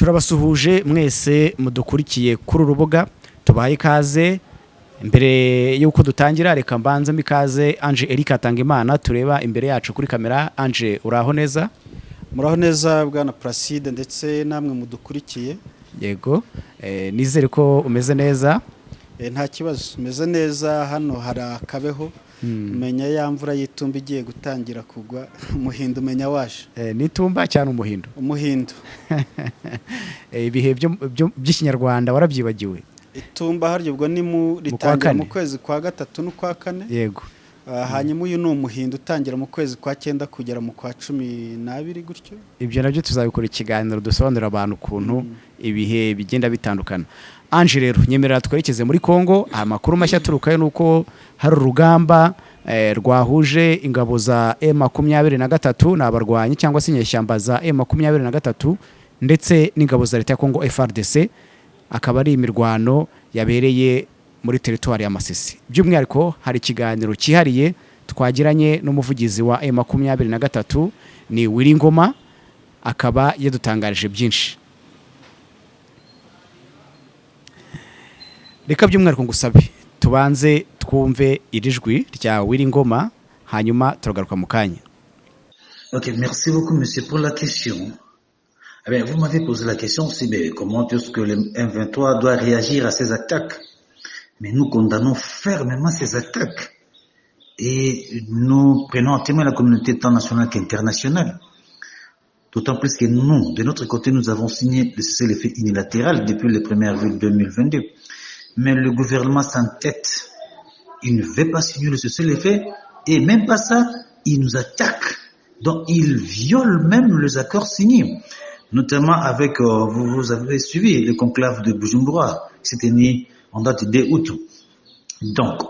turabasuhuje mwese mudukurikiye kuri urubuga tubaye ikaze. Mbere yuko dutangira reka mbanza mikaze Ange Eric Atangimana tureba imbere yacu kuri kamera. Ange, uraho neza? Muraho neza bwana Placide ndetse namwe mudukurikiye. Yego, nizere ko umeze neza. Nta kibazo, umeze neza. Hano hari akabeho, menya ya mvura yitumba igiye gutangira kugwa, umuhindo umenya waje. Nitumba cyane umuhindo. Umuhindo. Ibihe by'ikinyarwanda warabyibagiwe. Itumba haryo ubwo ni ritangira mu kwezi kwa gatatu no kwa kane. Yego. Hanyuma uyu ni umuhindo utangira mu kwezi kwa 9 kugera mu kwa 12 gutyo. Ibyo nabyo tuzabikora ikiganiro dusobanurira abantu ukuntu ibihe bigenda bitandukana. Ange rero nyemerera twerekeze muri Kongo. Amakuru mashya turukayo nuko hari urugamba rwahuje ingabo za M23 n'abarwanyi cyangwa se inyeshyamba za M23 ndetse n'ingabo za leta ya Kongo FARDC. Akaba ari imirwano yabereye muri territoire ya Masisi. By'umwihariko hari ikiganiro cyihariye twagiranye n'umuvugizi wa M23 ni Willy Ngoma, akaba yadutangarije byinshi. Reka by'umwihariko ngusabe tubanze twumve irijwi rya Willy Ngoma hanyuma turagaruka mu kanya. OK, merci beaucoup monsieur pour la question. Eh bien, vous m'avez posé la question aussi, mais comment est-ce que le M23 doit réagir à ces attaques? Mais nous condamnons fermement ces attaques et nous prenons en témoin la communauté internationale qu'internationale. D'autant plus que nous, de notre côté, nous avons signé le cessez-le-feu unilatéral depuis le 1er avril 2022. Mais le gouvernement s'entête, il ne veut pas signer le cessez-le-feu et même pas ça, il nous attaque. Donc il viole même les accords signés. Notamment avec, vous avez suivi le conclave de Bujumbura, qui s'est tenu en date de août. Donc,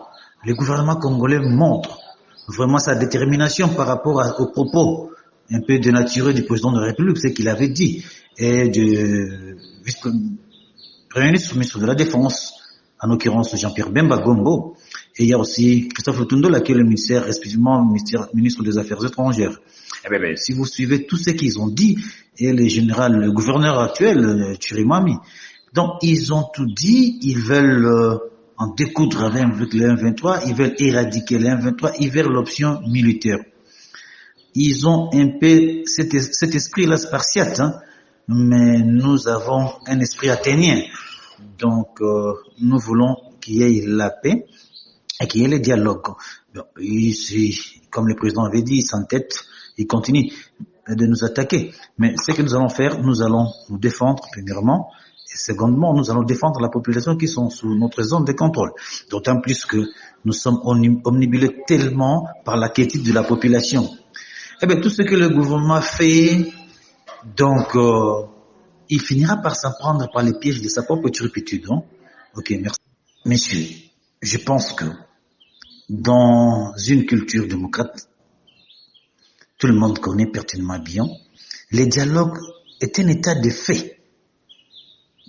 le gouvernement congolais montre vraiment sa détermination par rapport aux propos un peu dénaturés du président de la République, ce qu'il avait dit, et du Premier ministre, ministre de la Défense, en l'occurrence Jean-Pierre Bemba Gombo, et il y a aussi Christophe Lutundola, qui est le ministère, respectivement, ministre des Affaires étrangères. Eh bien, si vous suivez tout ce qu'ils ont dit, et le gouverneur actuel, Chirimami, donc ils ont tout dit, ils veulent en découdre avec le M23, ils veulent éradiquer le M23, ils veulent l'option militaire. Ils ont un peu cet esprit-là spartiate, hein, mais nous avons un esprit athénien. Donc, nous voulons qu'il y ait la paix et qu'il y ait le dialogue. Bon, ici, comme le président avait dit, il s'entête, il continue de nous attaquer. Mais ce que nous allons faire, nous allons nous défendre, premièrement, et secondement, nous allons défendre la population qui sont sous notre zone de contrôle. D'autant plus que nous sommes omnibulés tellement par la quiétude de la population. Eh bien, tout ce que le gouvernement fait, donc, il finira par s'en prendre par les pièges de sa propre turpitude. Hein? Ok, merci. Messieurs, je pense que dans une culture démocrate, tout le monde connaît pertinemment bien, le dialogue est un état de fait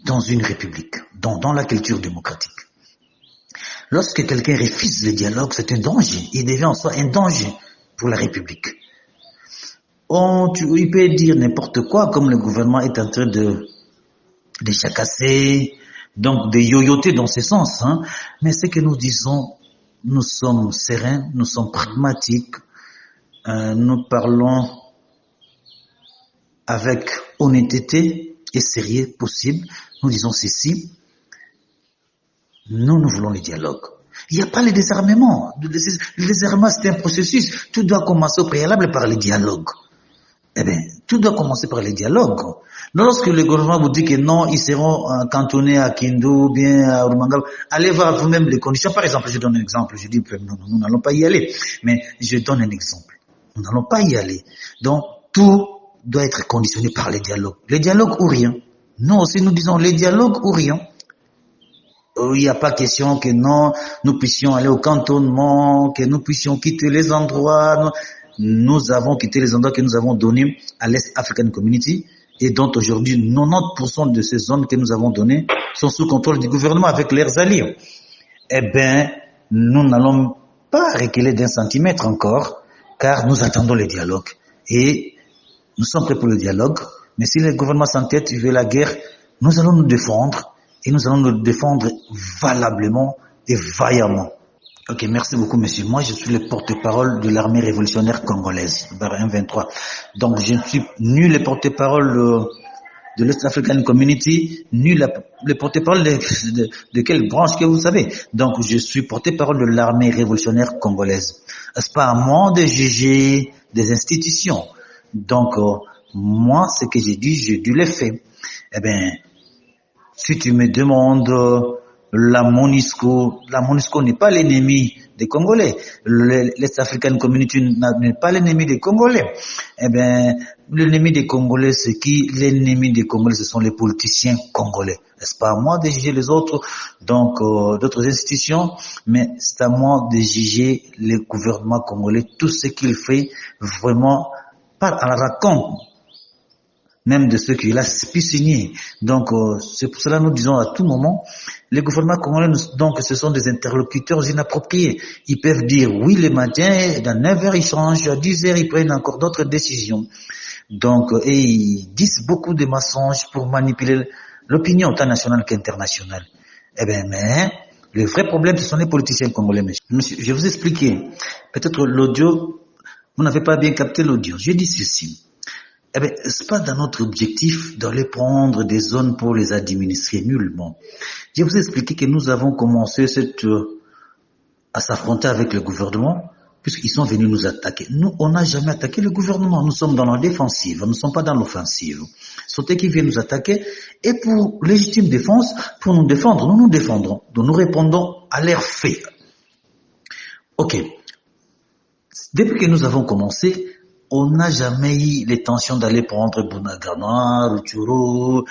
dans une république, dans la culture démocratique. Lorsque quelqu'un refuse le dialogue, c'est un danger. Il devient en soi un danger pour la république. Il peut dire n'importe quoi, comme le gouvernement est en train de chacasser, donc de yoyoter dans ce sens. Hein. Mais ce que nous disons, nous sommes sereins, nous sommes pragmatiques, nous parlons avec honnêteté et sérieux possible. Nous disons ceci, nous voulons le dialogue. Il n'y a pas le désarmement. Le désarmement, c'est un processus. Tout doit commencer au préalable par le dialogue. Eh bien, tout doit commencer par le dialogue. Lorsque le gouvernement vous dit que non, ils seront cantonnés à Kindu, bien à Rumanga, allez voir vous-même les conditions. Par exemple, je donne un exemple. Je dis, non, nous n'allons pas y aller. Mais je donne un exemple. Nous n'allons pas y aller. Donc, tout doit être conditionné par le dialogue. Le dialogue ou rien. Nous aussi, nous disons le dialogue ou rien. Il n'y a pas question que non, nous puissions aller au cantonnement, que nous puissions quitter les endroits. Nous avons quitté les endroits que nous avons donnés à l'Est African Community et dont aujourd'hui 90% de ces zones que nous avons données sont sous contrôle du gouvernement avec leurs alliés. Eh bien, nous n'allons pas reculer d'un centimètre encore, car nous attendons le dialogue. Et nous sommes prêts pour le dialogue. Mais si le gouvernement s'entête, il veut la guerre, nous allons nous défendre et nous allons nous défendre valablement et vaillamment. Ok, merci beaucoup, monsieur. Moi, je suis le porte-parole de l'armée révolutionnaire congolaise, barre 1-23. Donc, je ne suis ni le porte-parole de l'East African Community, ni le porte-parole de quelle branche que vous savez. Donc, je suis porte-parole de l'armée révolutionnaire congolaise. C'est pas à moi de juger des institutions. Donc, moi, ce que j'ai dit, j'ai dû le faire. Eh bien, si tu me demandes, la MONUSCO n'est pas l'ennemi des Congolais. L'Est African Community n'est pas l'ennemi des Congolais. Eh bien, l'ennemi des Congolais, c'est qui? L'ennemi des Congolais, ce sont les politiciens congolais. C'est pas à moi de juger les autres, donc d'autres institutions, mais c'est à moi de juger le gouvernement congolais, tout ce qu'il fait vraiment par à la raconte même de ceux qui l'a pu signer. Donc, c'est pour cela que nous disons à tout moment, les gouvernements congolais, donc, ce sont des interlocuteurs inappropriés. Ils peuvent dire oui le matin, dans 9 heures, ils changent, à 10 heures, ils prennent encore d'autres décisions. Donc, et ils disent beaucoup de mensonges pour manipuler l'opinion tant nationale qu'internationale. Eh bien, mais, le vrai problème, ce sont les politiciens congolais, monsieur. Je vais vous expliquer. Peut-être l'audio, vous n'avez pas bien capté l'audio. Je dis ceci. Eh bien, c'est pas dans notre objectif d'aller prendre des zones pour les administrer nullement. Je vous ai expliqué que nous avons commencé à s'affronter avec le gouvernement, puisqu'ils sont venus nous attaquer. Nous, on n'a jamais attaqué le gouvernement. Nous sommes dans la défensive. Nous ne sommes pas dans l'offensive. C'est eux qui viennent nous attaquer. Et pour légitime défense, pour nous défendre, nous nous défendrons. Donc, nous répondons à leurs faits. Ok. Depuis que nous avons commencé, on n'a jamais eu l'intention d'aller prendre Bunagana, Rutshuru,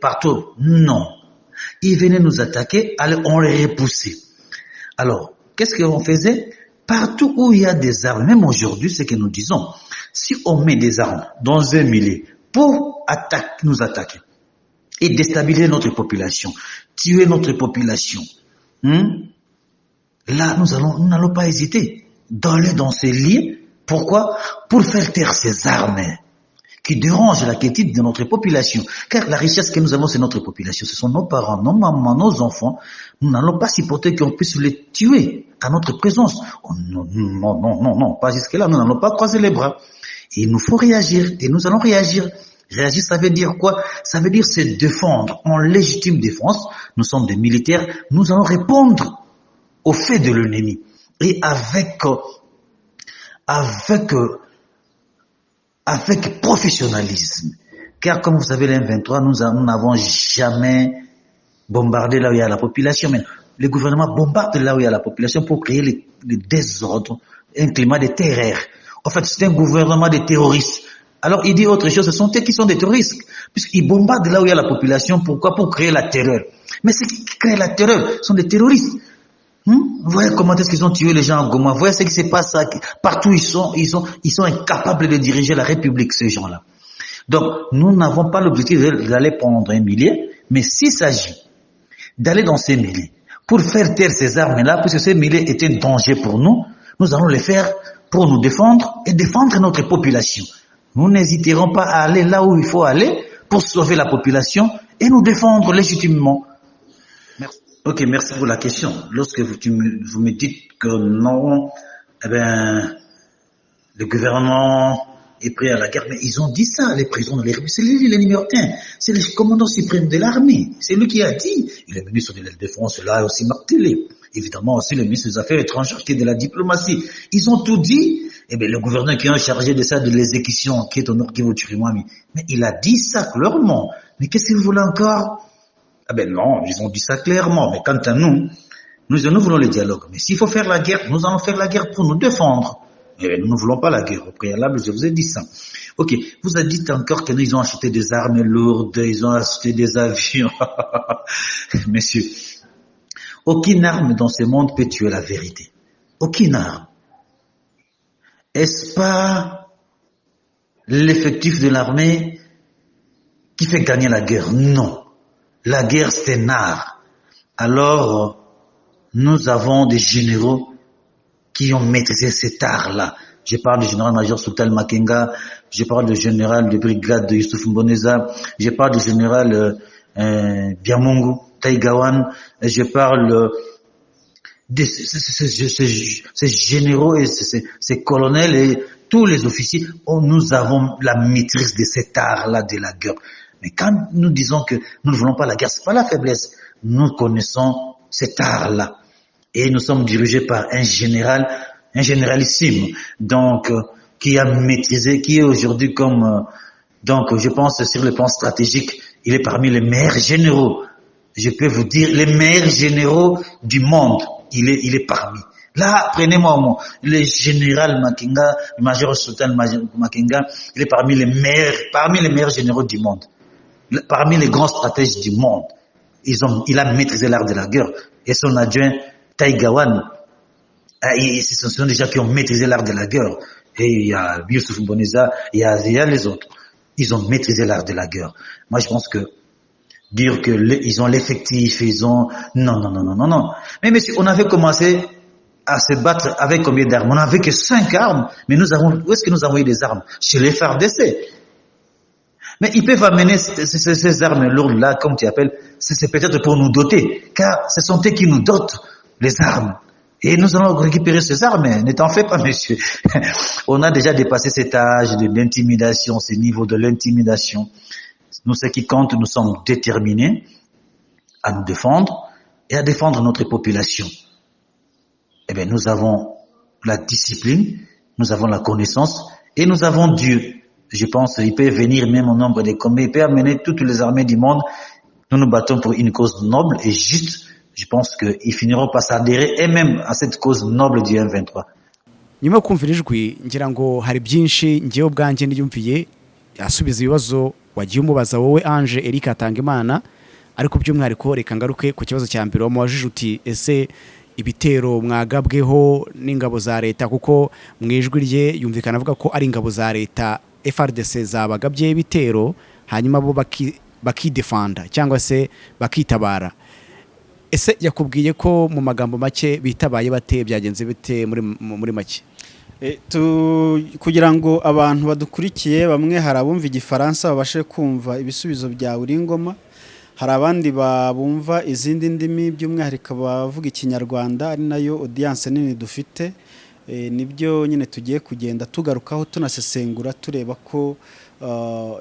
partout. Non. Ils venaient nous attaquer, alors on les repoussait. Alors, qu'est-ce qu'on faisait? Partout où il y a des armes, même aujourd'hui, c'est ce que nous disons, si on met des armes dans un milieu pour nous attaquer et déstabiliser notre population, tuer notre population, là, nous n'allons pas hésiter d'aller dans ces lieux. Pourquoi? Pour faire taire ces armes qui dérangent la quiétude de notre population. Car la richesse que nous avons, c'est notre population. Ce sont nos parents, nos mamans, nos enfants. Nous n'allons pas supporter qu'on puisse les tuer à notre présence. Oh, non, pas jusque-là. Nous n'allons pas croiser les bras. Et il nous faut réagir. Et nous allons réagir. Réagir, ça veut dire quoi? Ça veut dire se défendre en légitime défense. Nous sommes des militaires. Nous allons répondre aux faits de l'ennemi. Et avec professionnalisme. Car comme vous savez, l'M23, nous n'avons jamais bombardé là où il y a la population. Mais le gouvernement bombarde là où il y a la population pour créer le désordre, un climat de terreur. En fait, c'est un gouvernement de terroristes. Alors, il dit autre chose, ce sont eux qui sont des terroristes. Puisqu'ils bombardent là où il y a la population. Pourquoi? Pour créer la terreur. Mais ceux qui créent la terreur sont des terroristes. Vous voyez comment est-ce qu'ils ont tué les gens en Goma. Vous voyez ce qui se passe partout. Ils sont incapables de diriger la République, ces gens-là. Donc, nous n'avons pas l'objectif d'aller prendre un millier, mais s'il s'agit d'aller dans ces milliers pour faire taire ces armes-là, puisque ces milliers est un danger pour nous, nous allons les faire pour nous défendre et défendre notre population. Nous n'hésiterons pas à aller là où il faut aller pour sauver la population et nous défendre légitimement. Merci. Ok, merci pour la question. Lorsque vous me dites que non, eh ben, le gouvernement est prêt à la guerre, mais ils ont dit ça, les présidents de l'Armée. C'est lui, le numéro 1. C'est le commandant suprême de l'armée. C'est lui qui a dit. Et le ministre de la Défense l'a aussi martelé. Évidemment aussi le ministre des Affaires étrangères qui est de la diplomatie. Ils ont tout dit. Eh bien, le gouverneur qui est chargé de ça, de l'exécution, qui est au Nord Kivu Chirimwami. Mais il a dit ça clairement. Mais qu'est-ce qu'il voulait encore? Ah ben non, ils ont dit ça clairement. Mais quant à nous voulons le dialogue. Mais s'il faut faire la guerre, nous allons faire la guerre pour nous défendre. Mais nous ne voulons pas la guerre. Au préalable, je vous ai dit ça. Ok, vous avez dit encore qu'ils ont acheté des armes lourdes, ils ont acheté des avions. Messieurs, aucune arme dans ce monde peut tuer la vérité. Aucune arme. Est-ce pas l'effectif de l'armée qui fait gagner la guerre? Non. La guerre, c'est un art. Alors, nous avons des généraux qui ont maîtrisé cet art-là. Je parle du général-major Soutal Makenga, je parle du général de brigade de Youssouf Mboneza, je parle du général Biamungu Taïgawan, je parle de ces généraux et ces colonels et tous les officiers. Oh, nous avons la maîtrise de cet art-là de la guerre. Mais quand nous disons que nous ne voulons pas la guerre, c'est pas la faiblesse. Nous connaissons cet art-là. Et nous sommes dirigés par un généralissime, donc, qui a maîtrisé, qui est aujourd'hui comme, donc, je pense, sur le plan stratégique, il est parmi les meilleurs généraux. Je peux vous dire, les meilleurs généraux du monde. Il est parmi. Là, prenez-moi au mot. Le général Makenga, le major Sultan Makenga, il est parmi les meilleurs généraux du monde. Parmi les grands stratèges du monde. Il a maîtrisé l'art de la guerre. Et son adjoint, Taïgawan, ce sont des gens qui ont maîtrisé l'art de la guerre. Et il y a Youssouf Mboneza, il y a les autres. Ils ont maîtrisé l'art de la guerre. Moi, je pense que dire que ils ont l'effectif, non. Mais monsieur, on avait commencé à se battre avec combien d'armes? On n'avait que 5 armes, mais où est-ce que nous avons eu des armes? Chez les FARDC. Mais ils peuvent amener ces armes lourdes-là, comme tu appelles, c'est peut-être pour nous doter, car ce sont eux qui nous dotent les armes. Et nous allons récupérer ces armes, ne t'en fais pas, monsieur. On a déjà dépassé cet âge de l'intimidation, ce niveau de l'intimidation. Nous, ce qui compte, nous sommes déterminés à nous défendre et à défendre notre population. Eh bien, nous avons la discipline, nous avons la connaissance et nous avons Dieu. Je pense qu'il peut venir même au nombre des combats, il peut amener toutes les armées du monde. Nous nous battons pour une cause noble et juste. Je pense qu'ils finiront par s'adhérer et même à cette cause noble du M23. nyuma yo kumvira ijwi ngira ngo hari byinshi ngiye ubwanjye ndiyumviye asubiza ibibazo wagiye umubaza wowe Ange Eric Atangimana, ariko by'umwihariko reka ngaruke ku kibazo cya mbere wamubajije uti ese ibitero mwagabweho n'ingabo za leta, kuko mu ijwi rye yumvikana avuga ko ari ingabo za leta FARDC zabagabye ibitero hanyuma bo bakidefanda cyangwa se bakitabara. Ese yakubwiye ko mu magambo make bitabaye bate, byagenze bite muri make? Kugira ngo abantu badukurikiye bamwe hari abumva igifaransa babashe kumva ibisubizo bya Uringoma, hari abandi babumva izindi ndimi by'umwihariko bavuga ikinyarwanda, ari nayo audience nini dufite. Nibyo nyine tugiye kugenda tugarukaho tunasesengura tureba ko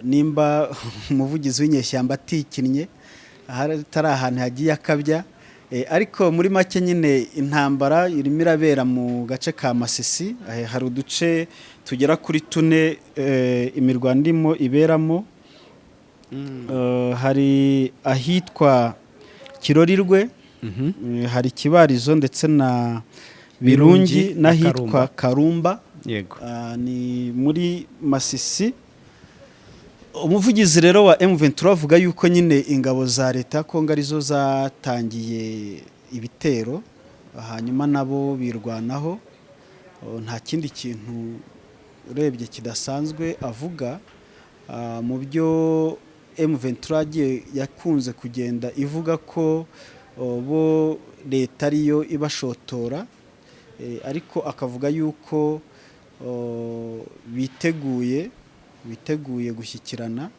nimba umuvugizi w'inyeshyamba atikinnye hatari ahantu hagiye akabya. Ariko muri make nyine intambara irimo irabera mu gace ka Masisi. Hari uduce tugera kuri 4 imirwano ndimo iberamo. Hari ahitwa Kirorirwe, hari Kibarizo ndetse na Birungi n'ahitwa Karumba. Yego. Ni muri Masisi. Umuvugizi rero wa M23 avuga yuko nyine ingabo za leta Kongo arizo zatangiye ibitero, hanyuma nabo birwanaho. Nta kindi kintu urebye kidasanzwe avuga. Mu byo M23 yakunze kugenda ivuga ko bo leta ariyo ibashotora, ariko akavuga yuko biteguye gushyikirana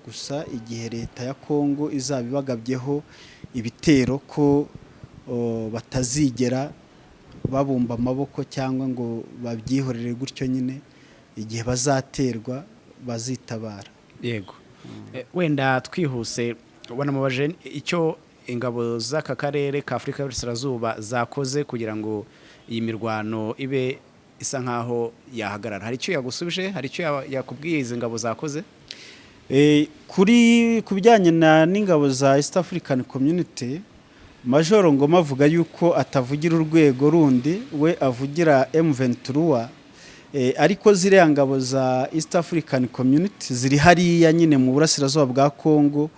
gusa igihe leta ya Kongo izabibagabyeho ibitero ko batazigera babumba amaboko cyangwa ngo babyihorere gutyo, nyine igihe bazaterwa bazitabara. Yego. Wenda twihuse wanamubaje icyo ingabo z'aka karere ka Afrika y'Uburasirazuba zakoze kugira ngo iyi mirwano ibe isa nkaho yahagarara. Hari icyo yagusubije, hari icyo yakubwiye izi ngabo zakoze? Kuri kubijyanye n'ingabo za East African Community, Major Ngoma avuga yuko atavugira urwego rundi, we avugira M23. Ariko ziriya ngabo za East African Community ziri hariya nyine mu burasirazuba bwa Kongo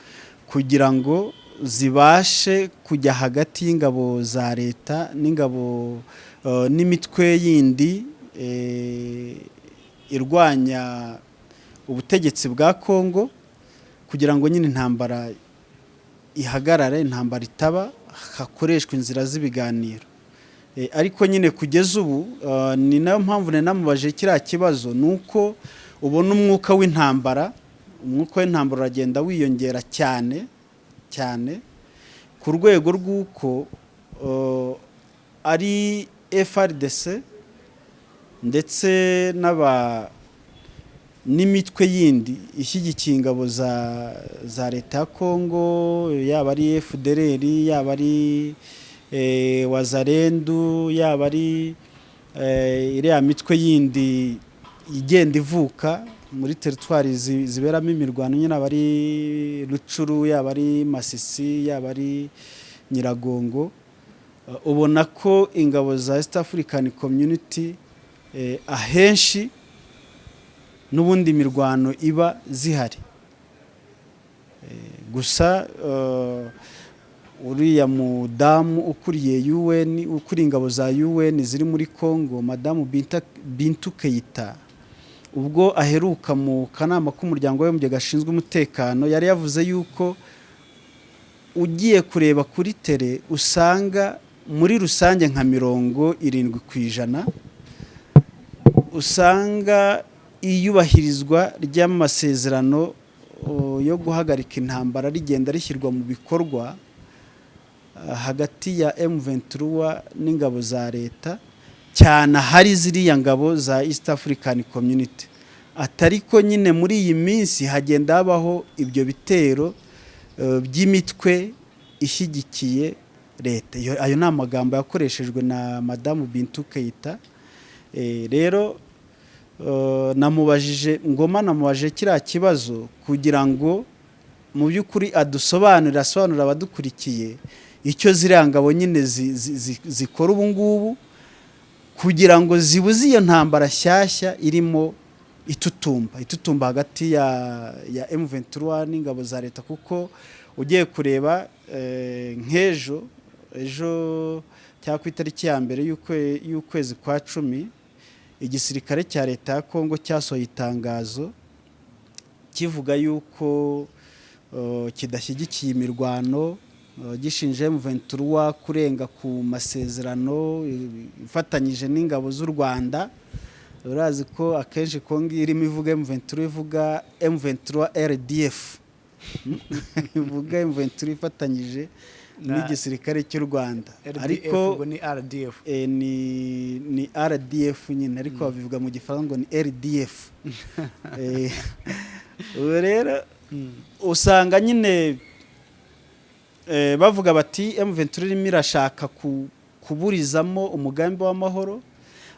kugira ngo zibashe kujya hagati y'ingabo za leta n'ingabo n'imitwe yindi irwanya ubutegetsi bwa Kongo, kugira ngo nyine intambara ihagarare, intambara itaba, hakoreshwa inzira z'ibiganiro. ariko nyine kugeza ubu ni nayo mpamvu namubaje kiriya kibazo nuko ubona umwuka w'intambara uragenda wiyongera cyane cyane ku rwego rw'uko ari FRDC ndetse n'imitwe yindi ishyigikiye ingabo za leta ya Kongo, yaba ari FDLR, yaba ari Wazalendo, yaba ari iriya mitwe yindi igenda ivuka muri teritwari ziberamo imirwano, nyine aba ari Rucuru, yaba ari Masisi, yaba ari Nyiragongo. Ubona ko ingabo za East African Community ahenshi n'ubundi mirwano iba zihari. Gusa uriya mudamu ukuriye UN, ukuri ingabo za UN ziri muri Kongo, Madamu Bintou Keita, ubwo aheruka mu kanama k'umuryango w'abibumbye gashinzwe umutekano, yari yavuze yuko ugiye kureba kuri tele usanga muri rusange nka 70% usanga iyubahirizwa ry'amasezerano yo guhagarika intambara rigenda rishyirwa mu bikorwa hagati ya M23 n'ingabo za leta, cyane hari ziriya ngabo za East African Community. Atariko nyine muri iyi minsi hagenda habaho ibyo bitero by'imitwe ishyigikiye leta. Ayo ni amagambo yakoreshejwe na Madamu Bintou Keita. Rero namubajije kiriya kibazo kugira ngo mu by'ukuri asobanurira abadukurikiye icyo ziriya ngabo nyine zikora ubu ngubu kugira ngo zibuze iyo ntambara shyashya irimo itutumba hagati ya M23 n'ingabo za leta. Kuko ugiye kureba nk'ejo cyangwa ku itariki ya mbere y'ukwezi kwa 10 igisirikare cya leta ya Kongo cyasohoye itangazo kivuga yuko kidashyigikiye imirwano, gishinje M23 kurenga ku masezerano ifatanyije n'ingabo z'u Rwanda. Urazi ko akenshi Kongo irimo ivuga M23 ivuga M23 RDF ivuga M23 ifatanyije n'igisirikare cy'u Rwanda, ariko ni RDF ni RDF nyine, ariko babivuga mu gifaransa ngo ni RDF. Rero usanga nyine bavuga bati M23 irimo irashaka kuburizamo umugambi w'amahoro,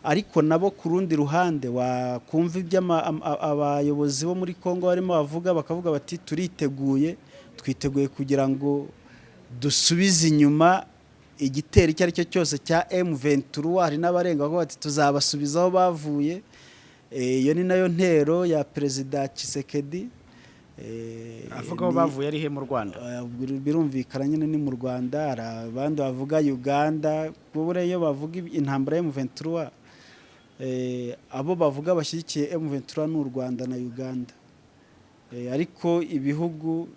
ariko nabo ku rundi ruhande wakumva ibyo abayobozi bo muri Kongo barimo bakavuga bati twiteguye kugira ngo dusubize inyuma igitero icyo ari cyo cyose cya M23. Hari n'abarenga ko bati tuzabasubizaho bavuye. Iyo ni nayo ntero ya Perezida Tshisekedi. Avuga ko bavuye ari he mu Rwanda? Birumvikana nyine ni mu Rwanda. Hari abandi bavuga Uganda. Bure iyo bavuga intambara ya M23 abo bavuga bashyigikiye M23 n'u Rwanda na Uganda. Ariko ibihugu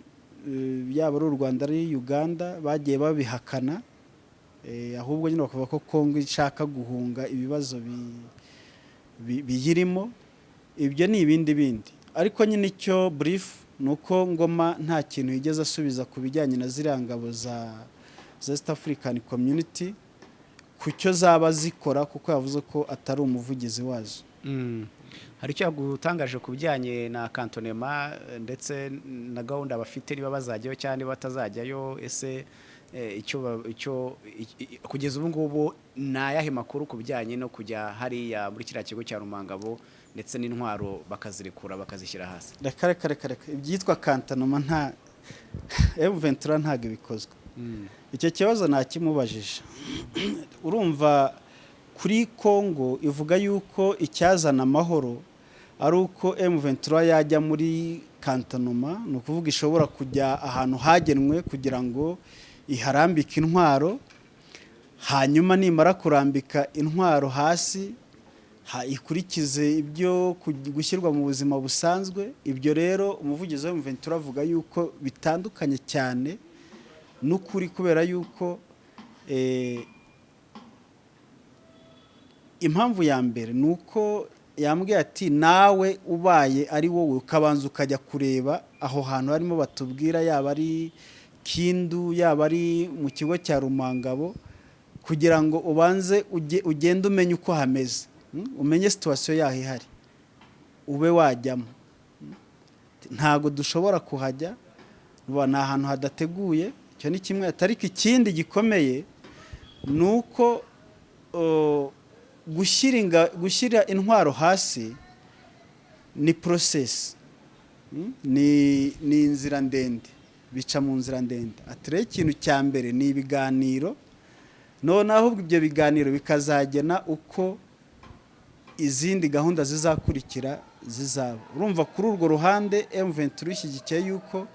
yaba ari u Rwanda ari Uganda bagiye babihakana, ahubwo nyine bakavuga ko Kongo ishaka guhunga ibibazo biyirimo. Ibyo ni ibindi, ariko nyine icyo brief nuko Ngoma nta kintu yigeze asubiza ku bijyanye na ziriya ngabo za East African Community kucyo zaba zikora, kuko yavuze ko atari umuvugizi wazo. Hari icyo gutangaje ku bijyanye na kantonema ndetse na gahunda bafite, niba bazajyayo cyane batazajyayo. Ese icyo kugeza ubu ngubu nayahe makuru ku bijyanye no kujya hariya muri kiriya kigo cya Rumangabo ndetse n'intwaro bakazirekura bakazishyira hasi? Reka ibyitwa kantonema nta M23 ntago ibikozwe. Icyo kibazo nakimubajije. Urumva kuri Kongo ivuga yuko icyazana amahoro ari uko M23 yajya muri kantonema, ni ukuvuga ishobora kujya ahantu hagenwe kugira ngo iharambike intwaro, hanyuma nimara kurambika intwaro hasi ikurikize ibyo gushyirwa mu buzima busanzwe. Ibyo rero umuvugizi wa M23 avuga yuko bitandukanye cyane n'ukuri, kubera yuko impamvu ya mbere ni uko yambwiye ati nawe ubaye ari wowe ukabanza ukajya kureba aho hantu harimo batubwira, yaba ari Kindu, yaba ari mu kigo cya Rumangabo, kugira ngo ubanze ugende umenye uko hameze, umenye situwasiyo yaho ihari, ube wajyamo. Ntago dushobora kuhajya, ni ahantu hadateguye, icyo ni kimwe. Ariko ikindi gikomeye ni uko gushyira intwaro hasi ni process, ni inzira ndende, bica mu nzira ndende. Rero ikintu cya mbere ni ibiganiro, noneho ahubwo ibyo biganiro bikazagena uko izindi gahunda zizakurikira zizaba. Urumva kuri urwo ruhande M23 ishyigikiye yuko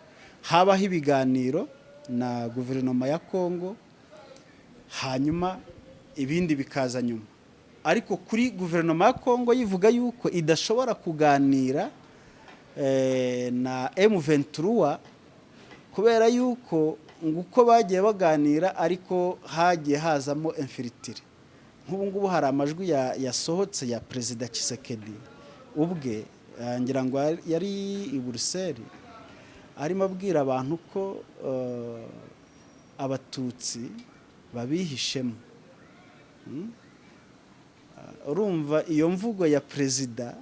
habaho ibiganiro na guverinoma ya Kongo, hanyuma ibindi bikaza nyuma. Ariko kuri guverinoma ya Kongo yivuga yuko idashobora kuganira na M23 kubera yuko uko bagiye baganira ariko hagiye hazamo infiltré. Nk'ubu ngubu hari amajwi yasohotse ya Perezida Tshisekedi ubwe, ngira ngo yari i Buruseli, arimo abwira abantu ko abatutsi babihishemo. Urumva iyo mvugo ya perezida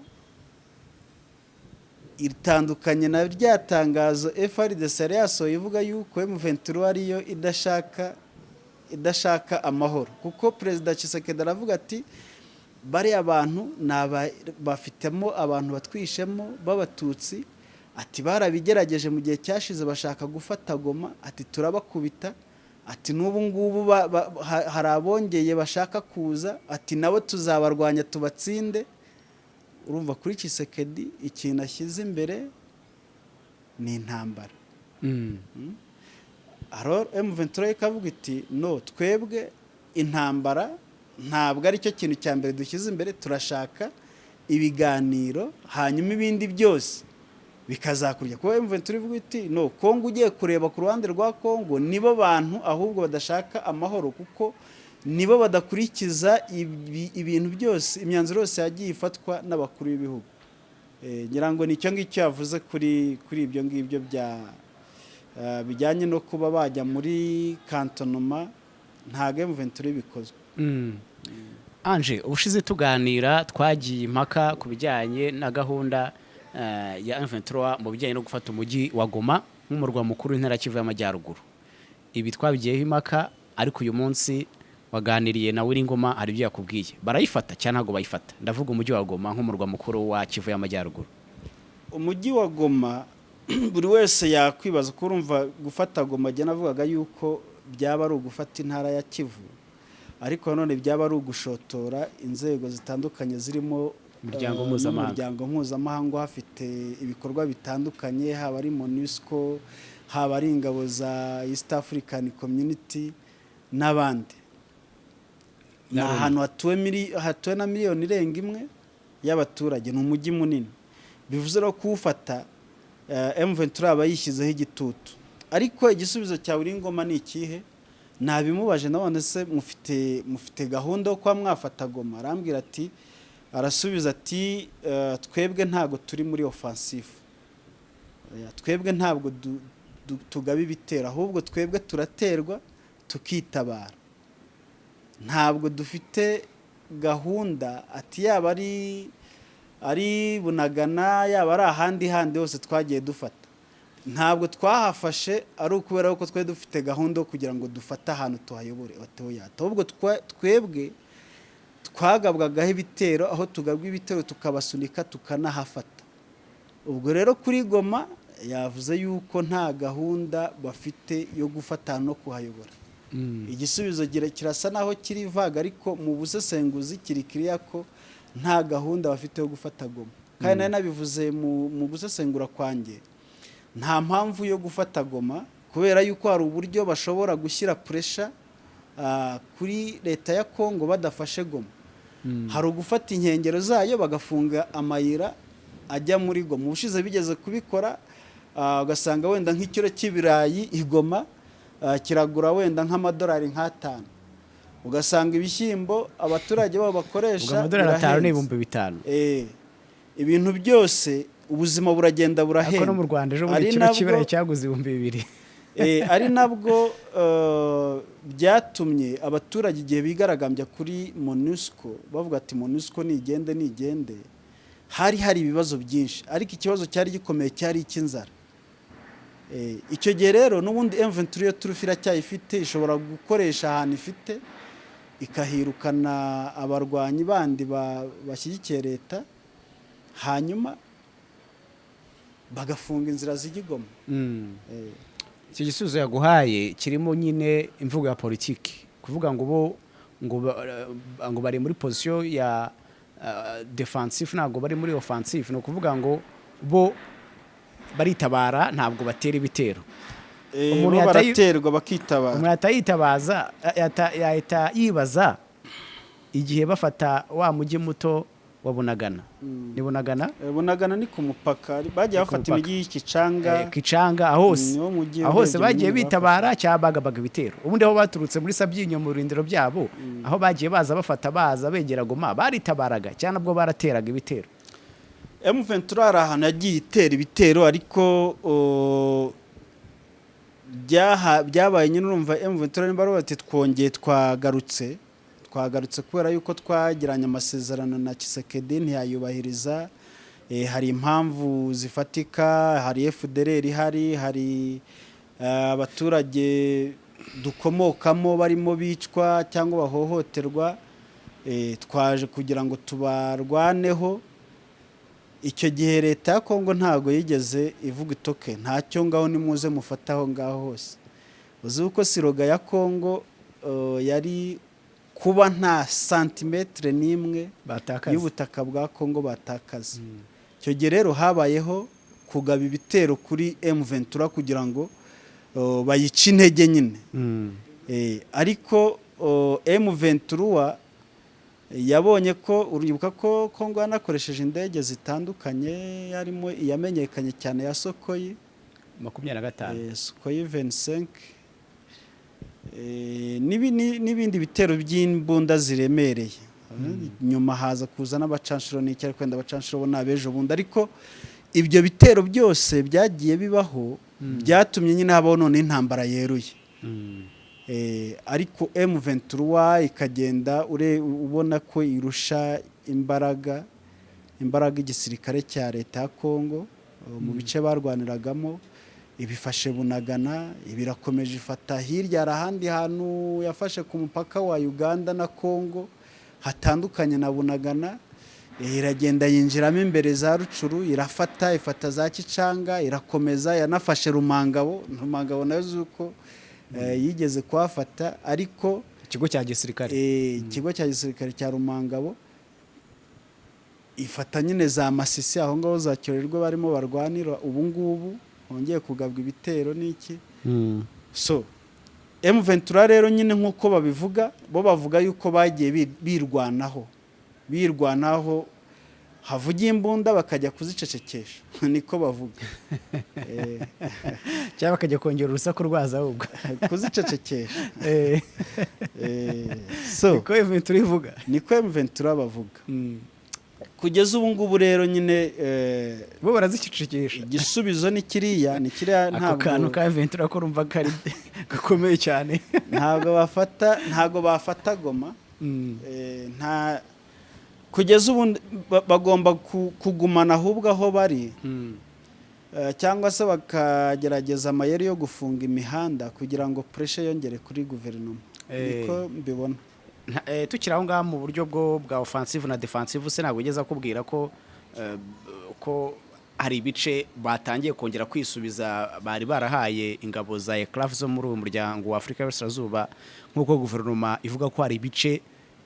itandukanye na rya tangazo FARDC yasohoye ivuga yuko M23 ariyo idashaka amahoro, kuko Perezida Tshisekedi aravuga ati bari abantu bafitemo abantu batwishemo b'abatutsi, ati barabigerageje mu gihe cyashize bashaka gufata Goma, ati turabakubita, ati n'ubu ngubu hari abongeye bashaka kuza, ati nabo tuzabarwanya tubatsinde. Urumva kuri Tshisekedi ikintu ashyize imbere ni intambara. M23 ikavuga iti no, twebwe intambara ntabwo ari cyo kintu cya mbere dushyize imbere, turashaka ibiganiro, hanyuma ibindi byose bikazakurya. Kuko M23 ivuga iti no, Kongo ugiye kureba ku ruhande rwa Kongo nibo bantu ahubwo badashaka amahoro, kuko nibo badakurikiza ibintu byose, imyanzuro yose yagiye ifatwa n'abakuru b'ibihugu. Ngira ngo nicyo ngicyo yavuze kuri ibyo ngibyo bijyanye no kuba bajya muri kantonoma. Ntago M23 bikozwe. Anje, ubushize tuganira twagiye impaka ku bijyanye na gahunda ya M23 mu bijyanye no gufata umujyi wa Goma nk'umurwa mukuru w'intara Kivu y'Amajyaruguru. Ibi twabigiyeho impaka, ariko uyu munsi waganiriye na Wiringoma, hari ibyo yakubwiye, barayifata cyane ntago bayifata. Ndavuga umujyi wa Goma nk'umurwa mukuru wa Kivu y'Amajyaruguru. Umujyi wa Goma buri wese yakwibaza ko urumva gufata Goma, jya navugaga yuko byaba ari ugufata intara ya Kivu, ariko none byaba ari ugushotora inzego zitandukanye zirimo umuryango mpuzamahanga hafite ibikorwa bitandukanye, haba ari MONUSCO, haba ari ingabo za East African Community n'abandi. Ni ahantu hatuwe na miliyoni irenga imwe y'abaturage, ni umujyi munini. Bivuze ko kuwufata M23 aba yishyizeho igitutu. Ariko igisubizo cya Wiringoma ni ikihe? Nabimubaje nabone se mufite gahunda yo kwa mwafata Goma? Arambwira ati, arasubiza ati twebwe ntago turi muri offensive, twebwe ntabwo tugaba ibitero, ahubwo twebwe turaterwa tukitabara. Ntabwo dufite gahunda, ati yaba ari Bunagana, yaba ari ahandi hose twagiye dufata, ntabwo twahafashe ari ukubera ko twe dufite gahunda kugira ngo dufate ahantu tuhayobore batoyata, ahubwo twebwe twagabwagaho ibitero, aho tugabwa ibitero tukabasunika tukanahafata. Ubwo rero kuri Goma yavuze yuko nta gahunda bafite yo gufata no kuhayobora. Igisubizo kirasa naho kiri vaga, ariko mu busesenguzi kiri kiriya ko nta gahunda bafite yo gufata Goma. Kandi nari nabivuze mu gusesengura kwanjye, nta mpamvu yo gufata Goma, kubera yuko hari uburyo bashobora gushyira pressure kuri leta ya Kongo badafashe Goma. Hari ugufata inkengero zayo bagafunga amayira ajya muri Goma. Ubushize bigeze kubikora, ugasanga wenda nk'ikiro cy'ibirayi i Goma kiragura wenda nk'amadolari nk'atanu. ugasanga ibishyimbo abaturage babo ubwo bakoresha amadolari 5 birahenze. n'ibihumbi 5. Ibintu byose ubuzima buragenda ariko burahenda. no mu Rwanda ejo Ari muri kiro nabwo- cy'ibirayi cyaguze 2,000. ari nabwo byatumye abaturage igihe bigaragambya kuri MONUSCO bavuga ati MONUSCO nigende, hari ibibazo byinshi, ariko ikibazo cyari gikomeye cyari icy'inzara. Icyo gihe rero n'ubundi M23 yo turufi iracyayifite, ishobora gukoresha ahantu ifite ikahirukana abarwanyi bandi bashyigikiye leta, hanyuma bagafunga inzira z'igigoma. Iki gisubizo yaguhaye kirimo nyine imvugo ya politiki, kuvuga ngo ngo bari muri position ya defensive, ntabwo bari muri offensive. No kuvuga ngo bo baritabara, ntabwo batera ibitero. Umuntu baraterwa bakitabara. Umuntu atayitabaza yahita yibaza igihe bafata wa mujyi muto wa Bunagana. Ni Bunagana? Bunagana ni ku mupaka, bagiye bafata imijyi y'Ikicanga, Kicanga, ahose bagiye bitabara cyabagabaga ibitero. Ubundi aho baturutse muri Sabyinyo mu rindiro byabo, aho bagiye bafata begera Goma, baritabaraga cyane bwo barateraga ibitero. M23 ari ahantu yagiye itera ibitero, ariko byabaye nyine urumva M23 nimba bati twongeye twagarutse kubera yuko twagiranye amasezerano na Tshisekedi ntiyayubahiriza. Hari impamvu zifatika, hari FDLR ihari, hari abaturage dukomokamo barimo bicwa cyangwa bahohoterwa, twaje kugira ngo tubarwaneho. Icyo gihe leta ya Kongo ntago yigeze ivuga itoke, ntacyo ngaho nimuze mufataho ngaho hose. Uzi uko siroga ya Kongo yari kuba nta santimetre n'imwe y'ubutaka bwa Kongo batakaza. Icyo gihe rero habayeho kugaba ibitero kuri M23 kugira ngo bayice intege nyine. Ariko M23 yabonye ko, uribuka ko Kongo yanakoresheje indege zitandukanye, harimo iyamenyekanye cyane ya Sukhoi 25, Sukhoi 25, n'ibindi bitero by'imbunda ziremereye. Nyuma haza kuza n'abacanshuro n'icyari kwenda abacanshuro bo nabejo bundi, ariko ibyo bitero byose byagiye bibaho byatumye nyine habaho none intambara yeruye. Ariko M23 ikagenda ubona ko irusha imbaraga igisirikare cya leta ya Kongo mu bice barwaniragamo. Ibifashe Bunagana, ibirakomeje ifata hirya, hari ahandi hantu yafashe ku mupaka wa Uganda na Kongo hatandukanye na Bunagana. Iragenda yinjiramo imbere za Rucuru, ifata za Kicanga, irakomeza, yanafashe Rumangabo nayo zuko yigeze kuhafata. Ariko ikigo cya gisirikare ikigo cya gisirikare cya Rumangabo ifata nyine za Masisi, aho ngaho za Cyorerwa barimo barwanira ubu ngubu, hongeye kugabwa ibitero n'iki. So M23 rero nyine nk'uko babivuga, bo bavuga yuko bagiye birwanaho havugiye imbunda bakajya kuzicecekesha, niko bavuga. cyangwa bakajya kongera urusaku rwaza ahubwo kuzicecekesha. So niko M23 ivuga, niko M23 bavuga. Kugeza ubu ngubu rero nyine bo barazicecekesha. Igisubizo ni kiriya ntabwo kantu ka M23 ko rumva kari gakomeye cyane. ntago bafata Goma. Kugeza ubu bagomba kugumana ahubwo aho bari, cyangwa se bakagerageza amayeri yo gufunga imihanda kugira ngo pressure yongere kuri guverinoma. Niko mbibona. Tukiri aho ngaho mu buryo bwa offensive na defensive, se ntabwo ugeza kubwira ko hari ibice batangiye kongera kwisubiza bari barahaye ingabo za ECLAF zo muri uyu muryango wa Afurika y'Iburasirazuba, nk'uko guverinoma ivuga ko hari ibice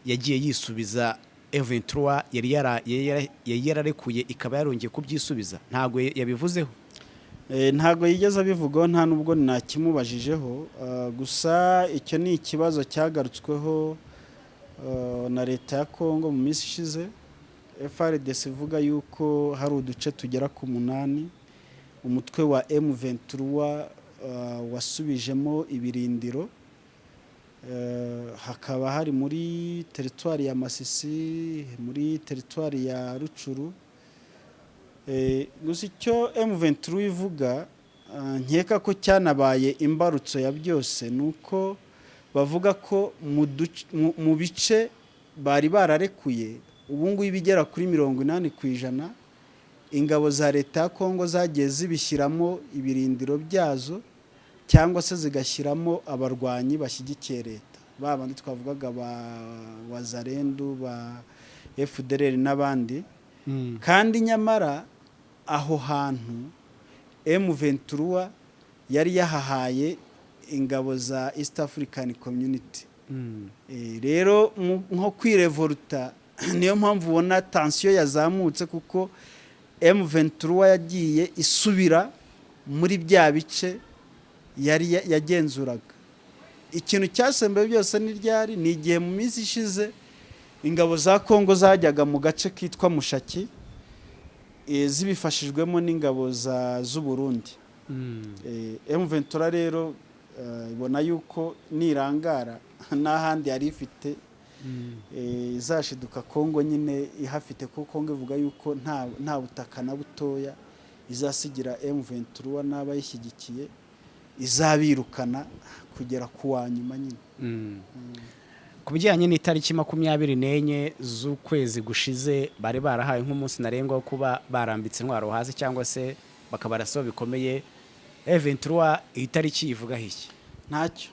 yagiye yisubiza M23 yari yararekuye ikaba yarongeye kubyisubiza. Ntabwo yabivuzeho? Ntabwo yigeze abivugaho, nta nubwo nakimubajijeho. Gusa icyo ni ikibazo cyagarutsweho na leta ya Kongo mu minsi ishize. FARDC ivuga yuko hari uduce tugera ku 8 umutwe wa M23 wasubijemo ibirindiro hakaba hari muri teritwari ya Masisi, muri teritwari ya Rucuru. Gusa icyo M23 ivuga nkeka ko cyanabaye imbarutso ya byose nuko bavuga ko mu bice bari bararekuye ubu ngubu ibigera kuri 80% ingabo za leta ya Kongo zagiye zibishyiramo ibirindiro byazo cyangwa se zigashyiramo abarwanyi bashyigikiye leta, babandi twavugaga ba Wazalendo, ba FDLR n'abandi. Kandi nyamara aho hantu M23 yari yahahaye ingabo za East African Community. Rero nko kwirevoluta niyo mpamvu ubona tension yazamutse, kuko M23 yagiye isubira muri bya bice yari yagenzuraga. Ikintu cyasembe byose ni ryari, ni igihe mu minsi ishize ingabo za Kongo zajyaga mu gace kitwa Mushaki zibifashijwemo n'ingabo z'u Burundi. M23 rero ibona yuko nirangara n'ahandi yari ifite izashiduka Kongo nyine ihafite, kuko Kongo ivuga yuko nta butaka na butoya izasigira M23 n'abayishyigikiye, izabirukana kugera ku wa nyuma nyine. Ku bijyanye n'itariki 24 z'ukwezi gushize bari barahaye nk'umunsi narengwa wo kuba barambitse intwaro hasi cyangwa se bakabaraso bikomeye, M23 itariki ivuga iki? Ntacyo,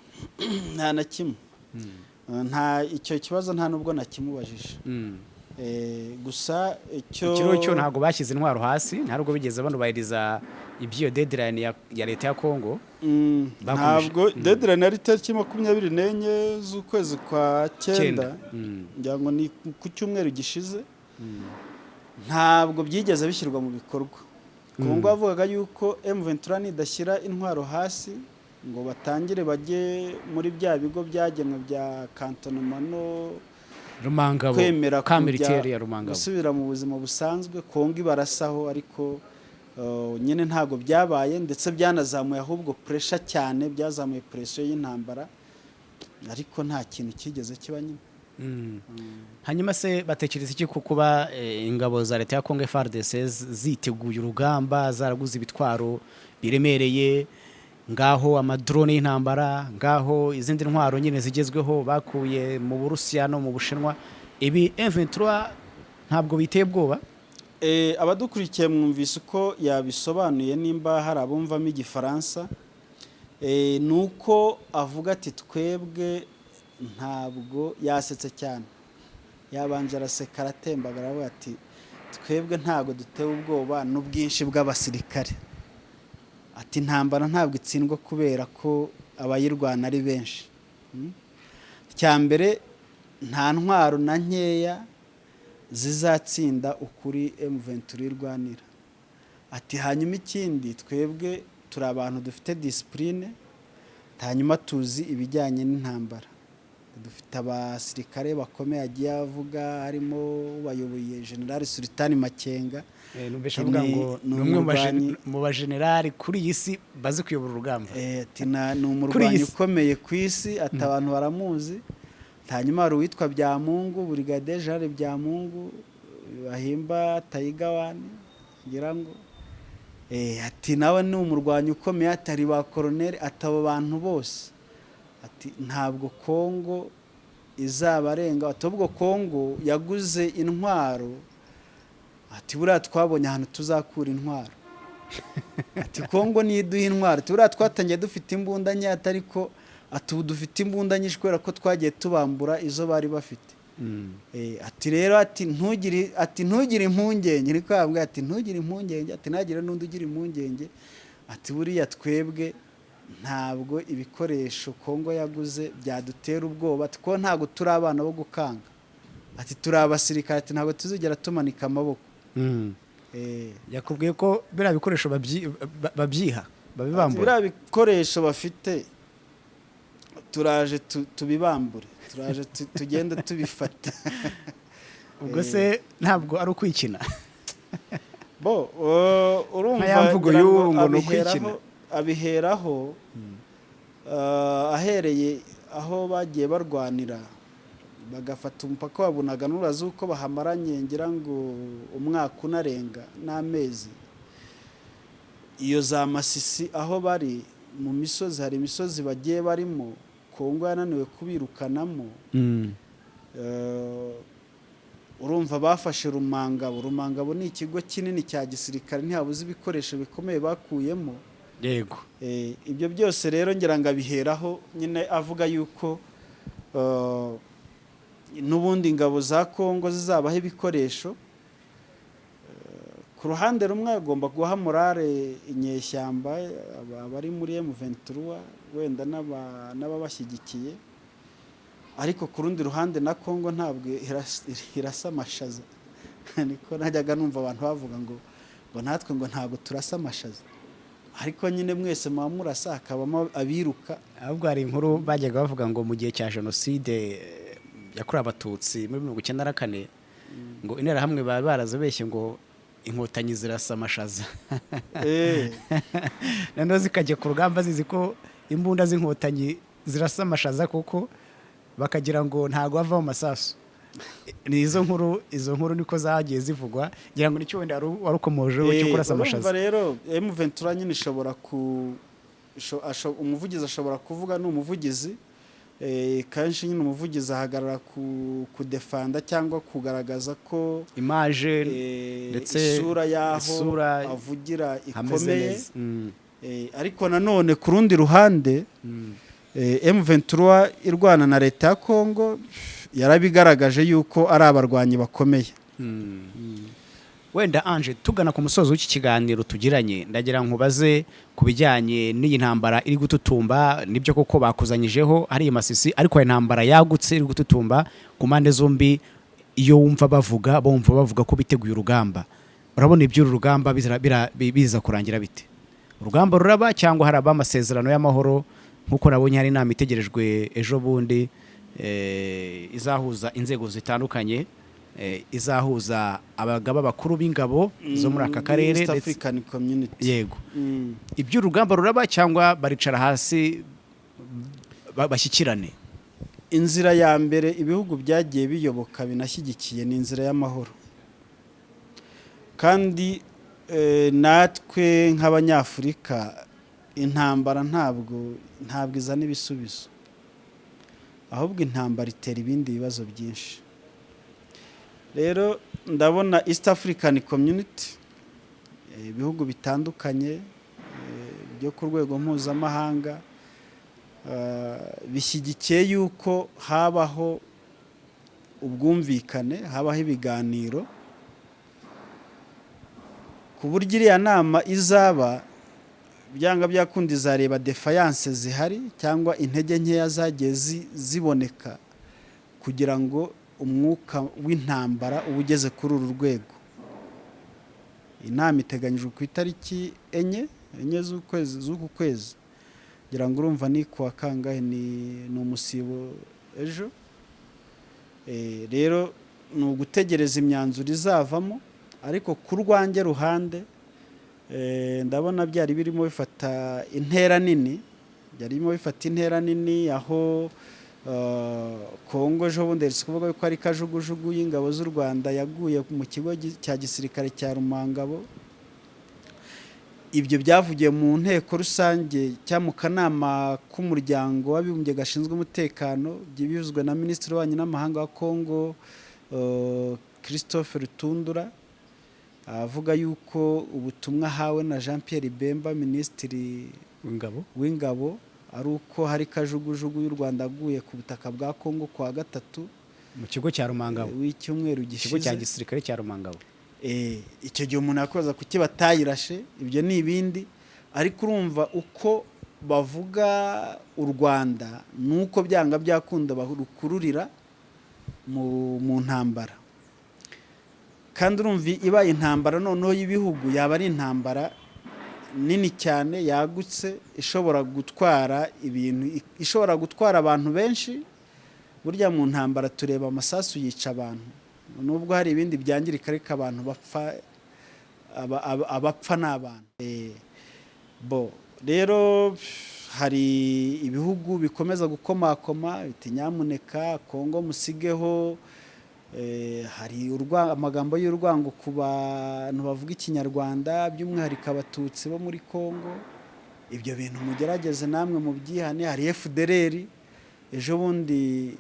nta na kimwe. Nta icyo kibazo nta nubwo nakimubajije. Gusa ikiro cyo ntago bashyize intwaro hasi, ntabwo bigeze banubahiriza ibyo deadline ya leta ya Kongo. Ntabwo deadline ari tariki 24 z'ukwezi kwa 9, ngira ngo ni ku cyumweru gishize. Ntabwo byigeze bishyirwa mu bikorwa. Kongo bavugaga yuko M23 nidashyira intwaro hasi ngo batangire bajye muri bya bigo byagenwe bya Cantonnement Rumangabo, kwemera militaire ya Rumangabo, gusubira mu buzima busanzwe. Kongo ibarasaho, ariko nyine ntago byabaye, ndetse byanazamuye ahubwo pressure cyane, byazamuye pressure y'intambara, ariko nta kintu kigeze kiba nyine. Hanyuma se batekereza iki kuba ingabo za leta ya Kongo FARDC ziteguye urugamba, zaraguze ibitwaro biremereye, ngaho amadrone y'intambara, ngaho izindi ntwaro nyine zigezweho bakuye mu Burusiya no mu Bushinwa, ibi M23 ntabwo biteye bwoba? Abadukurikiye mwumvise uko yabisobanuye, nimba hari abumvamo igifaransa, nuko avuga ati twebwe ntabwo, yasetse cyane, yabanje araseka aratembagara aravuga ati twebwe ntabwo dutewe ubwoba n'ubwinshi bw'abasirikare, ati intambara ntabwo itsindwa kubera ko abayirwana ari benshi. Cyambere nta ntwaro na nkeya zizatsinda ukuri M23 irwanira. Ati hanyuma ikindi, twebwe turi abantu dufite discipline, hanyuma tuzi ibijyanye n'intambara, dufite abasirikare bakomeye agiye avuga, harimo bayoboye General Sultani Makenga. Numvise avuga ngo numwe mu bagenerali kuri iyi si bazi kuyobora urugamba. Ati ni umurwanyi ukomeye ku isi, ati abantu baramuzi. Hanyuma hari uwitwa Byamungu, Brigadier General Byamungu, bahimba Tayigawani ngira ngo, ati nawe ni umurwanyi ukomeye, atari ba colonel, atabo bantu bose. Ati ntabwo Kongo izabarenga, atubwo Kongo yaguze intwaro, ati buriya twabonye ahantu tuzakura intwaro. Ati Kongo niduha intwaro, buriya twatangiye dufite imbunda nke, ariko ati dufite imbunda nyinshi kubera ko twagiye tubambura izo bari bafite. Ati rero ati ntugire impungenge, niko yabwiye, ati ntugire impungenge, ati ntagire n'undi ugira impungenge, ati buriya twebwe ntabwo ibikoresho Kongo yaguze byadutera ubwoba, ati ko ntabwo turi abana bo gukanga, ati turi abasirikare, ati ntabwo tuzigera tumanika amaboko. Yakubwiye ko biriya bikoresho babyiha babibambura. Biriya bikoresho bafite turaje tubibambure, turaje tugenda tubifata. Ubwo se ntabwo ari ukwikina? Bo urumva yamvugo y'uwo ngo no kwikina abiheraho ahereye aho bagiye barwanira bagafata umupaka wa Bunagana, urazi uko bahamaranye ngira ngo umwaka unarenga n'amezi. Iyo za Masisi aho bari mu misozi, hari imisozi bagiye barimo Kongo yananiwe kubirukanamo. Urumva bafashe Rumangabo. Rumangabo ni ikigo kinini cya gisirikare, ntihabuze ibikoresho bikomeye bakuyemo. Yego. Ibyo byose rero ngira ngo abiheraho nyine avuga yuko n'ubundi ingabo za Kongo zizabaho ibikoresho. Ku ruhande rumwe agomba guha morale inyeshyamba abari muri M23 wenda n'ababashyigikiye, ariko ku rundi ruhande na Kongo ntabwo irasa amashaza. Niko najyaga numva abantu bavuga ngo natwe ngo ntabwo turasa amashaza, ariko nyine mwese muba murasa, hakabamo abiruka. Ahubwo hari inkuru bajyaga bavuga ngo mu gihe cya jenoside yakorewe Abatutsi muri 1994 ngo interahamwe baba barazabeshye ngo inkotanyi zirasa amashaza. Noneho zikajya ku rugamba zizi ko imbunda z'inkotanyi zirasa amashaza, kuko bakagira ngo ntago bava mu masasu. Ni izo nkuru niko zagiye zivugwa, ngira ngo nicyo wenda warukomojeho cyo kurasa amashaza. Rero M23 nyine ishobora umuvugizi ashobora kuvuga n'umuvugizi, kanshi nyine umuvugizi ahagarara kudefanda cyangwa kugaragaza ko image ndetse isura yaho avugira ikomeye. Ariko nanone ku rundi ruhande M23 irwana na leta ya Kongo yarabigaragaje yuko ari abarwanyi bakomeye. Wenda Ange, tugana ku musozo w'iki kiganiro tugiranye, ndagira nkubaze ku bijyanye n'iyi ntambara iri gututumba. Nibyo koko bakuzanyijeho ari Masisi, ariko hari intambara yagutse iri gututumba ku mpande zombi. Iyo wumva bavuga ko biteguye urugamba, urabona iby'uru rugamba biza kurangira bite? Urugamba ruraba cyangwa hari amasezerano y'amahoro nkuko nabonye hari inama itegerejwe ejo bundi izahuza inzego zitandukanye, izahuza abagaba bakuru b'ingabo zo muri aka karere East African Community. Yego. Iby'urugamba ruraba cyangwa baricara hasi bashyikirane? Inzira ya mbere ibihugu byagiye biyoboka binashyigikiye ni inzira y'amahoro, kandi natwe nk'abanyafurika intambara ntabwo izana ibisubizo, ahubwo intambara itera ibindi bibazo byinshi. Rero ndabona East African Community, ibihugu bitandukanye byo ku rwego mpuzamahanga bishyigikiye yuko habaho ubwumvikane, habaho ibiganiro, ku buryo iriya nama izaba byanga byakundi zareba defiance zihari cyangwa intege nkeya zagiye ziboneka kugira ngo umwuka w'intambara ubugeze kuri uru rwego. Inama iteganyijwe ku itariki enye z'uku kwezi, ngira ngo urumva ni kuwa kangahe, ni umusibo ejo. Rero ni ugutegereza imyanzuro izavamo, ariko ku rwanjye ruhande ndabona byari birimo bifata intera nini, aho Kongo ejo bundi ndetse kuvuga ko ari kajugujugu y'ingabo z'u Rwanda yaguye mu kigo cya gisirikare cya Rumangabo. Ibyo byavugiye mu nteko rusange cyangwa mu kanama k'umuryango w'abibumbye gashinzwe umutekano, byibuzwe na Minisitiri w'Ububanyi n'Amahanga wa Kongo Christophe Rutundura, avuga yuko ubutumwa hawe na Jean Pierre Bemba, Minisitiri w'ingabo, ari uko hari kajugujugu y'u Rwanda aguye ku butaka bwa Kongo kwa gatatu mu kigo cya Rumangabo w'icyumweru gishize, ikigo cya gisirikare cya Rumangabo. Icyo gihe umuntu yakoza kuki batayirashe, ibyo ni ibindi. Ariko urumva uko bavuga u Rwanda nuko byanga byakunda barukururira mu ntambara, kandi urumva ibaye intambara noneho y'ibihugu yaba ari intambara nini cyane yagutse, ishobora gutwara ibintu, ishobora gutwara abantu benshi. Burya mu ntambara tureba amasasu yica abantu, nubwo hari ibindi byangirika ariko abantu bapfa, abapfa n'abantu. Rero hari ibihugu bikomeza gukomakoma biti nyamuneka Kongo musigeho, hari amagambo y'urwango ku bantu bavuga ikinyarwanda by'umwihariko abatutsi bo muri Kongo. Ibyo bintu mugerageze namwe mu byihane. Hari FDLR, ejo bundi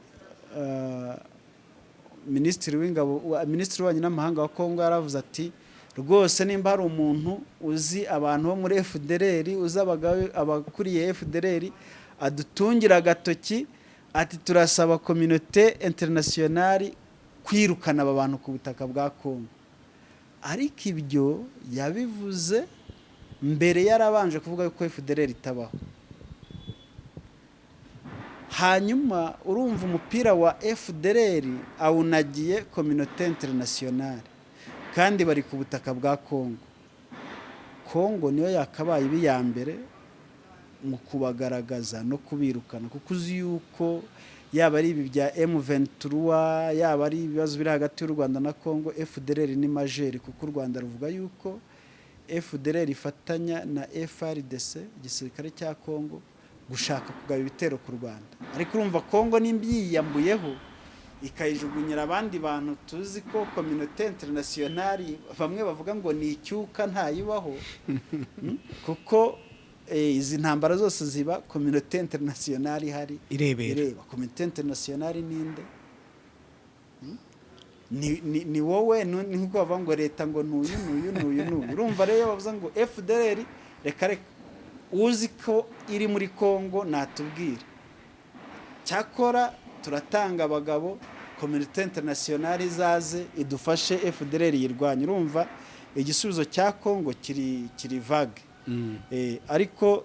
minisitiri w'ububanyi n'amahanga wa Kongo yaravuze ati rwose nimba hari umuntu uzi abantu bo muri FDLR, uzi abakuriye FDLR, adutungira agatoki, ati turasaba communauté internationale kwirukana aba bantu ku butaka bwa Kongo. Ariko ibyo yabivuze mbere yarabanje kuvuga yuko FDLR itabaho. Hanyuma urumva umupira wa FDLR awunagiye communauté internationale kandi bari ku butaka bwa Kongo. Kongo niyo yakabaye ibi ya mbere mu kubagaragaza no kubirukana, kuko uzi yuko yaba ari ibi bya M23, yaba ari ibibazo biri hagati y'u Rwanda na Kongo, FDLR ni majeri, kuko u Rwanda ruvuga yuko FDLR ifatanya na FARDC igisirikare cya Kongo gushaka kugaba ibitero ku Rwanda. Ariko urumva Kongo nimbiyiyambuyeho ikayijugunyira abandi bantu tuzi ko communauté internationale bamwe bavuga ngo ni icyuka ntayibaho kuko izi ntambara zose ziba communauté internationale ihari ireba. Communauté internationale ninde? Ni wowe, ni nkuko bavuga ngo leta ngo nuyu. Urumva rero bavuga ngo FDLR reka uzi ko iri muri Kongo natubwire. Cyakora turatanga abagabo, communauté internationale izaze idufashe FDLR yirwanya. Urumva igisubizo cya Kongo kiri vague. Ariko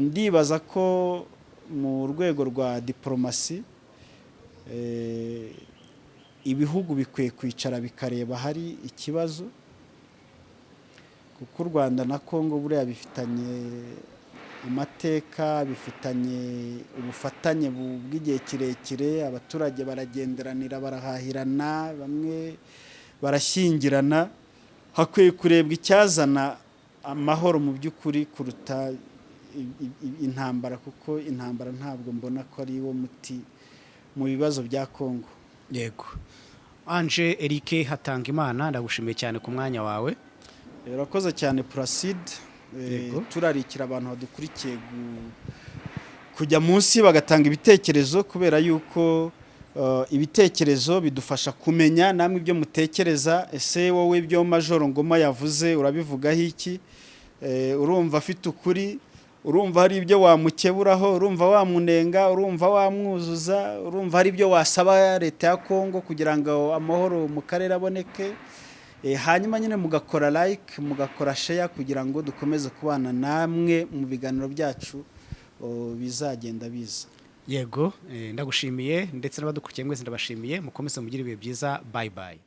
ndibaza ko mu rwego rwa diplomasi ibihugu bikwiye kwicara bikareba hari ikibazo, kuko u Rwanda na Kongo buriya bifitanye amateka, bifitanye ubufatanye bw'igihe kirekire. Abaturage baragenderanira, barahahirana, bamwe barashyingirana. Hakwiye kurebwa icyazana amahoro mu by'ukuri kuruta intambara, kuko intambara ntabwo mbona ko ari wo muti mu bibazo bya Kongo. Yego. Ange Eric Hatangimana, ndagushimiye cyane ku mwanya wawe. Urakoze cyane Placide. Turarikira abantu badukurikiye kujya munsi bagatanga ibitekerezo, kubera yuko ibitekerezo bidufasha kumenya namwe ibyo mutekereza. Ese wowe ibyo Major Ngoma yavuze urabivugaho iki? Urumva afite ukuri? Urumva hari ibyo wamukeburaho? Urumva wamunenga? Urumva wamwuzuza? Urumva hari ibyo wasaba leta ya Kongo kugira ngo amahoro mu karere aboneke? Hanyuma nyine mugakora like, mugakora share kugira ngo dukomeze kubana namwe mu biganiro byacu bizagenda biza. Yego, ndagushimiye ndetse n'abadukurikiye mwese ndabashimiye. Mukomeze mugire ibihe byiza. Bye bye.